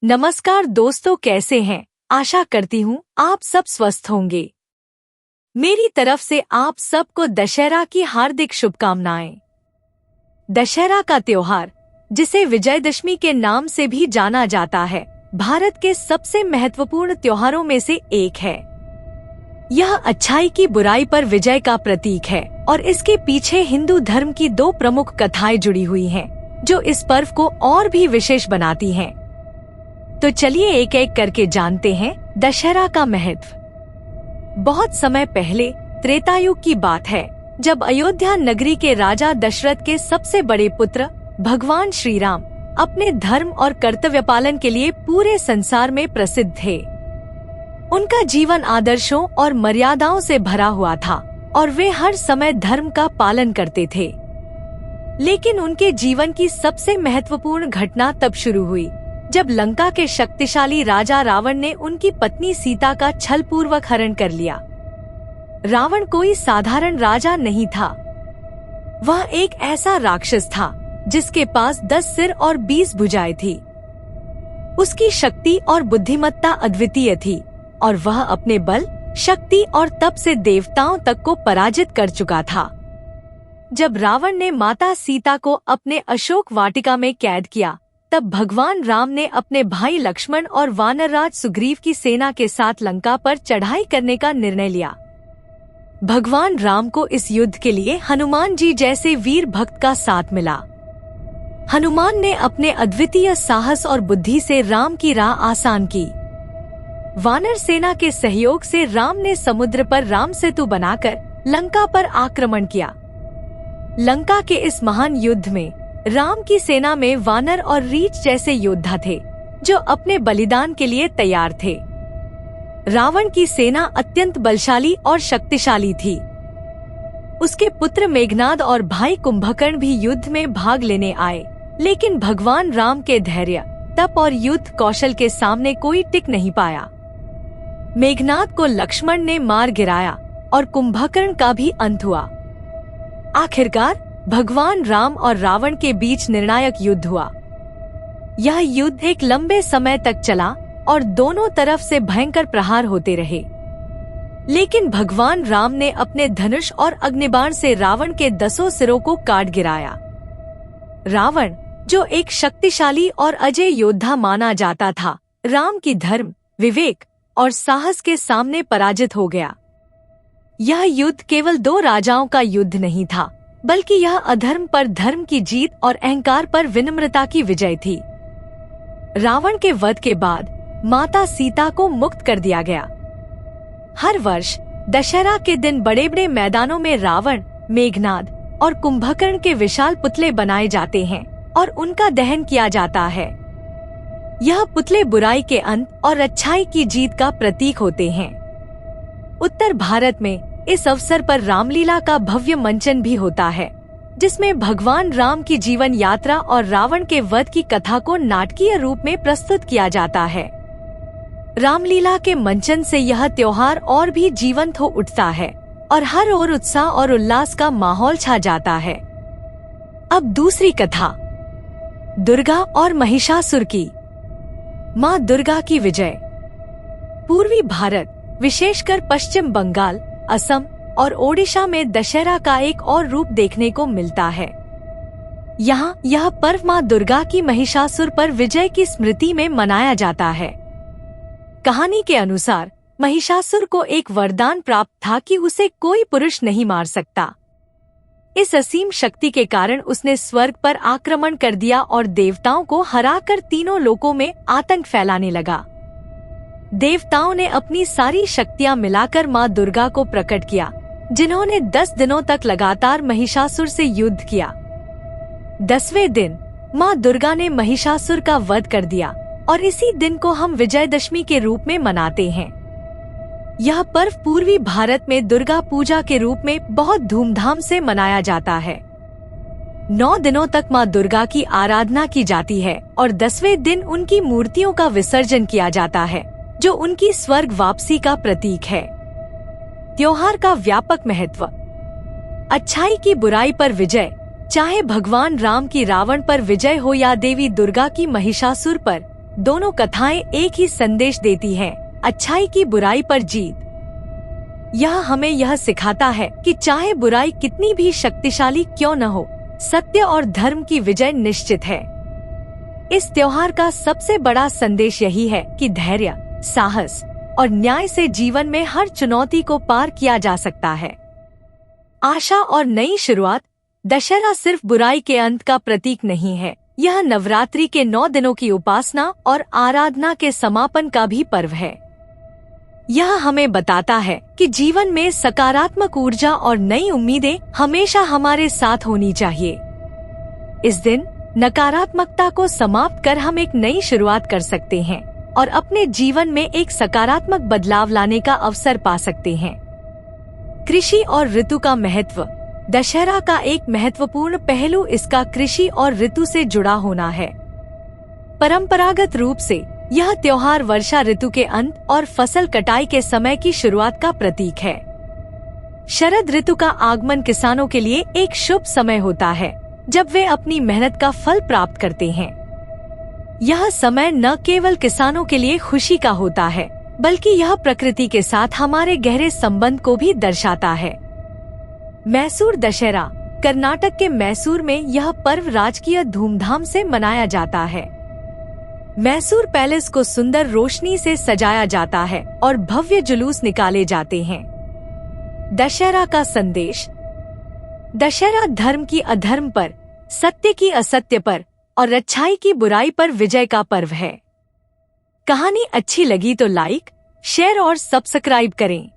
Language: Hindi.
नमस्कार दोस्तों, कैसे हैं? आशा करती हूँ आप सब स्वस्थ होंगे। मेरी तरफ से आप सबको दशहरा की हार्दिक शुभकामनाएं। दशहरा का त्योहार, जिसे विजयदशमी के नाम से भी जाना जाता है, भारत के सबसे महत्वपूर्ण त्योहारों में से एक है। यह अच्छाई की बुराई पर विजय का प्रतीक है और इसके पीछे हिंदू धर्म की दो प्रमुख कथाएं जुड़ी हुई हैं, जो इस पर्व को और भी विशेष बनाती हैं। तो चलिए एक एक करके जानते हैं दशहरा का महत्व। बहुत समय पहले त्रेता युग की बात है, जब अयोध्या नगरी के राजा दशरथ के सबसे बड़े पुत्र भगवान श्री राम अपने धर्म और कर्तव्य पालन के लिए पूरे संसार में प्रसिद्ध थे। उनका जीवन आदर्शों और मर्यादाओं से भरा हुआ था और वे हर समय धर्म का पालन करते थे। लेकिन उनके जीवन की सबसे महत्वपूर्ण घटना तब शुरू हुई, जब लंका के शक्तिशाली राजा रावण ने उनकी पत्नी सीता का छलपूर्वक हरण कर लिया। रावण कोई साधारण राजा नहीं था। वह एक ऐसा राक्षस था जिसके पास 10 सिर और 20 भुजाएं थी। उसकी शक्ति और बुद्धिमत्ता अद्वितीय थी और वह अपने बल, शक्ति और तप से देवताओं तक को पराजित कर चुका था। जब रावण ने माता सीता को अपने अशोक वाटिका में कैद किया, तब भगवान राम ने अपने भाई लक्ष्मण और वानरराज सुग्रीव की सेना के साथ लंका पर चढ़ाई करने का निर्णय लिया। भगवान राम को इस युद्ध के लिए हनुमान जी जैसे वीर भक्त का साथ मिला। हनुमान ने अपने अद्वितीय साहस और बुद्धि से राम की राह आसान की। वानर सेना के सहयोग से राम ने समुद्र पर राम सेतु बनाकर लंका पर आक्रमण किया। लंका के इस महान युद्ध में राम की सेना में वानर और रीछ जैसे योद्धा थे, जो अपने बलिदान के लिए तैयार थे। रावण की सेना अत्यंत बलशाली और शक्तिशाली थी। उसके पुत्र मेघनाद और भाई कुंभकर्ण भी युद्ध में भाग लेने आए, लेकिन भगवान राम के धैर्य, तप और युद्ध कौशल के सामने कोई टिक नहीं पाया। मेघनाद को लक्ष्मण ने मार गिराया और कुंभकर्ण का भी अंत हुआ। आखिरकार भगवान राम और रावण के बीच निर्णायक युद्ध हुआ। यह युद्ध एक लंबे समय तक चला और दोनों तरफ से भयंकर प्रहार होते रहे। लेकिन भगवान राम ने अपने धनुष और अग्निबाण से रावण के 10 सिरों को काट गिराया। रावण, जो एक शक्तिशाली और अजय योद्धा माना जाता था, राम की धर्म, विवेक और साहस के सामने पराजित हो गया। यह युद्ध केवल 2 राजाओं का युद्ध नहीं था, बल्कि यह अधर्म पर धर्म की जीत और अहंकार पर विनम्रता की विजय थी। रावण के वध के बाद माता सीता को मुक्त कर दिया गया। हर वर्ष दशहरा के दिन बड़े बड़े मैदानों में रावण, मेघनाद और कुंभकर्ण के विशाल पुतले बनाए जाते हैं और उनका दहन किया जाता है। यह पुतले बुराई के अंत और अच्छाई की जीत का प्रतीक होते हैं। उत्तर भारत में इस अवसर पर रामलीला का भव्य मंचन भी होता है, जिसमें भगवान राम की जीवन यात्रा और रावण के वध की कथा को नाटकीय रूप में प्रस्तुत किया जाता है। रामलीला के मंचन से यह त्योहार और भी जीवंत हो उठता है और हर ओर उत्साह और उल्लास का माहौल छा जाता है। अब दूसरी कथा, दुर्गा और महिषासुर की। माँ दुर्गा की विजय। पूर्वी भारत, विशेषकर पश्चिम बंगाल, असम और ओडिशा में दशहरा का एक और रूप देखने को मिलता है। यहाँ यह पर्व माँ दुर्गा की महिषासुर पर विजय की स्मृति में मनाया जाता है। कहानी के अनुसार महिषासुर को एक वरदान प्राप्त था कि उसे कोई पुरुष नहीं मार सकता। इस असीम शक्ति के कारण उसने स्वर्ग पर आक्रमण कर दिया और देवताओं को हराकर तीनों लोकों में आतंक फैलाने लगा। देवताओं ने अपनी सारी शक्तियां मिलाकर माँ दुर्गा को प्रकट किया, जिन्होंने 10 दिनों तक लगातार महिषासुर से युद्ध किया। 10वें दिन माँ दुर्गा ने महिषासुर का वध कर दिया और इसी दिन को हम विजयदशमी के रूप में मनाते हैं। यह पर्व पूर्वी भारत में दुर्गा पूजा के रूप में बहुत धूमधाम से मनाया जाता है। 9 दिनों तक माँ दुर्गा की आराधना की जाती है और 10वें दिन उनकी मूर्तियों का विसर्जन किया जाता है, जो उनकी स्वर्ग वापसी का प्रतीक है। त्योहार का व्यापक महत्व। अच्छाई की बुराई पर विजय। चाहे भगवान राम की रावण पर विजय हो या देवी दुर्गा की महिषासुर पर, दोनों कथाएं एक ही संदेश देती हैं, अच्छाई की बुराई पर जीत। यह हमें यह सिखाता है कि चाहे बुराई कितनी भी शक्तिशाली क्यों न हो, सत्य और धर्म की विजय निश्चित है। इस त्योहार का सबसे बड़ा संदेश यही है कि धैर्य, साहस और न्याय से जीवन में हर चुनौती को पार किया जा सकता है। आशा और नई शुरुआत। दशहरा सिर्फ बुराई के अंत का प्रतीक नहीं है, यह नवरात्रि के 9 दिनों की उपासना और आराधना के समापन का भी पर्व है। यह हमें बताता है कि जीवन में सकारात्मक ऊर्जा और नई उम्मीदें हमेशा हमारे साथ होनी चाहिए। इस दिन नकारात्मकता को समाप्त कर हम एक नई शुरुआत कर सकते हैं और अपने जीवन में एक सकारात्मक बदलाव लाने का अवसर पा सकते हैं। कृषि और ऋतु का महत्व। दशहरा का एक महत्वपूर्ण पहलू इसका कृषि और ऋतु से जुड़ा होना है। परंपरागत रूप से यह त्योहार वर्षा ऋतु के अंत और फसल कटाई के समय की शुरुआत का प्रतीक है। शरद ऋतु का आगमन किसानों के लिए एक शुभ समय होता है, जब वे अपनी मेहनत का फल प्राप्त करते हैं। यह समय न केवल किसानों के लिए खुशी का होता है, बल्कि यह प्रकृति के साथ हमारे गहरे संबंध को भी दर्शाता है। मैसूर दशहरा। कर्नाटक के मैसूर में यह पर्व राजकीय धूमधाम से मनाया जाता है। मैसूर पैलेस को सुंदर रोशनी से सजाया जाता है और भव्य जुलूस निकाले जाते हैं। दशहरा का संदेश। दशहरा धर्म की अधर्म पर, सत्य की असत्य पर और अच्छाई की बुराई पर विजय का पर्व है। कहानी अच्छी लगी तो लाइक, शेयर और सब्सक्राइब करें।